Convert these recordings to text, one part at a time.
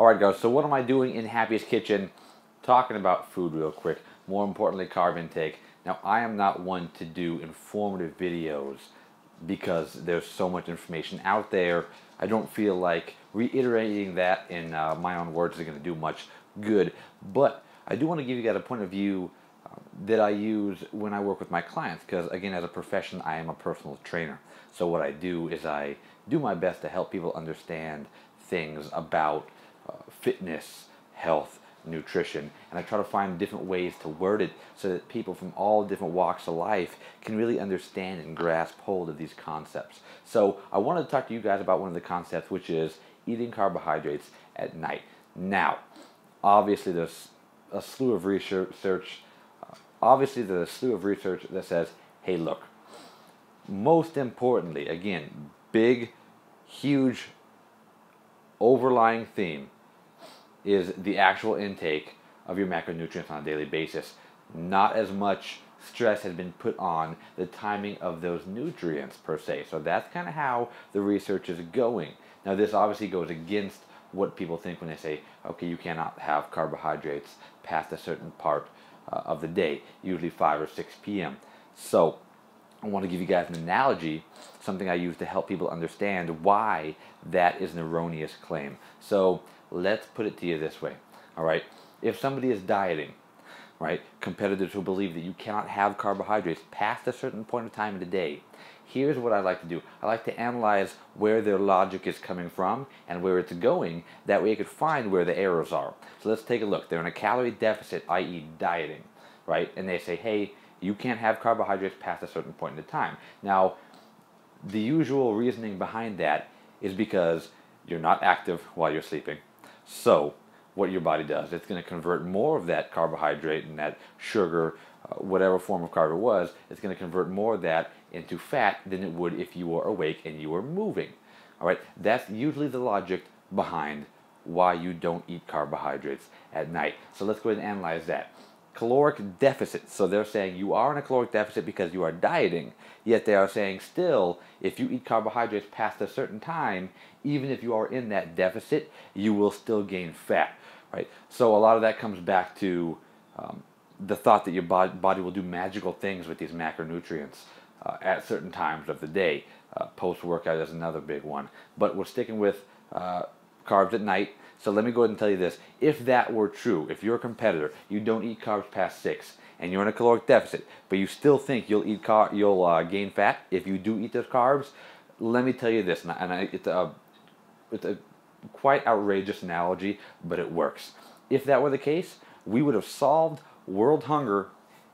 Alright guys, so what am I doing in Happy's Kitchen? Talking about food real quick. More importantly, carb intake. Now, I am not one to do informative videos because there's so much information out there. I don't feel like reiterating that in my own words is going to do much good. But I do want to give you guys a point of view that I use when I work with my clients, because again, as a profession, I am a personal trainer. So what I do is I do my best to help people understand things about fitness, health, nutrition, and I try to find different ways to word it so that people from all different walks of life can really understand and grasp hold of these concepts. So I wanted to talk to you guys about one of the concepts, which is eating carbohydrates at night. Now, obviously there's a slew of research that says, hey look, most importantly, again, big, huge, overlying theme is the actual intake of your macronutrients on a daily basis. Not as much stress has been put on the timing of those nutrients per se. So that's kind of how the research is going. Now this obviously goes against what people think when they say, okay, you cannot have carbohydrates past a certain part of the day, usually 5 or 6 p.m. So I want to give you guys an analogy, something I use to help people understand why that is an erroneous claim. So let's put it to you this way, all right? If somebody is dieting, right, competitors who believe that you cannot have carbohydrates past a certain point of time in the day, here's what I like to do. I like to analyze where their logic is coming from and where it's going. That way I could find where the errors are. So let's take a look. They're in a calorie deficit, i.e. dieting, right? And they say, hey, you can't have carbohydrates past a certain point in time. Now, the usual reasoning behind that is because you're not active while you're sleeping. So what your body does, it's going to convert more of that carbohydrate and that sugar, whatever form of carb it was, it's going to convert more of that into fat than it would if you were awake and you were moving. All right, that's usually the logic behind why you don't eat carbohydrates at night. So let's go ahead and analyze that. Caloric deficit. So they're saying you are in a caloric deficit because you are dieting, yet they are saying still, if you eat carbohydrates past a certain time, even if you are in that deficit, you will still gain fat, right? So a lot of that comes back to the thought that your body will do magical things with these macronutrients at certain times of the day. Post-workout is another big one. But we're sticking with carbs at night. So let me go ahead and tell you this. If that were true, if you're a competitor, you don't eat carbs past 6, and you're in a caloric deficit, but you still think you'll gain fat if you do eat those carbs, let me tell you this, it's a quite outrageous analogy, but it works. If that were the case, we would have solved world hunger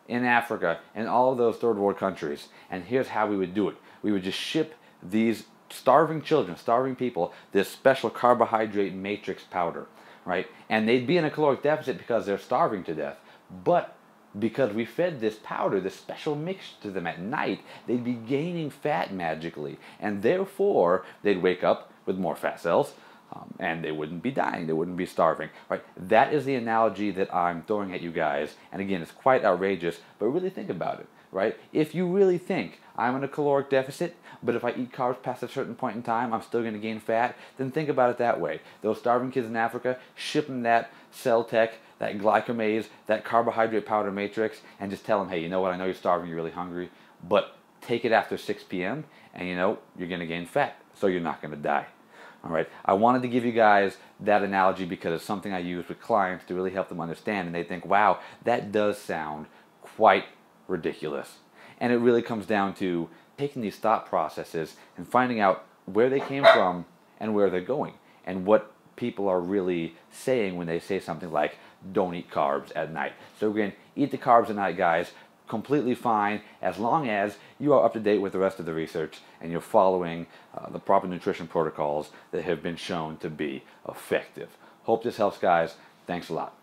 in Africa and all of those third world countries. And here's how we would do it. We would just ship these starving children, starving people, this special carbohydrate matrix powder, right? And they'd be in a caloric deficit because they're starving to death. But because we fed this powder, this special mix to them at night, they'd be gaining fat magically. And therefore, they'd wake up with more fat cells, and they wouldn't be dying, they wouldn't be starving, right? That is the analogy that I'm throwing at you guys. And again, it's quite outrageous, but really think about it, right? If you really think I'm in a caloric deficit, but if I eat carbs past a certain point in time, I'm still going to gain fat, then think about it that way. Those starving kids in Africa, ship them that cell tech, that glycomase, that carbohydrate powder matrix, and just tell them, hey, you know what, I know you're starving, you're really hungry, but take it after 6 p.m., and you know, you're going to gain fat, so you're not going to die. All right, I wanted to give you guys that analogy because it's something I use with clients to really help them understand, and they think, wow, that does sound quite ridiculous. And it really comes down to taking these thought processes and finding out where they came from and where they're going, and what people are really saying when they say something like, don't eat carbs at night. So again, eat the carbs at night, guys. Completely fine as long as you are up to date with the rest of the research and you're following the proper nutrition protocols that have been shown to be effective. Hope this helps, guys. Thanks a lot.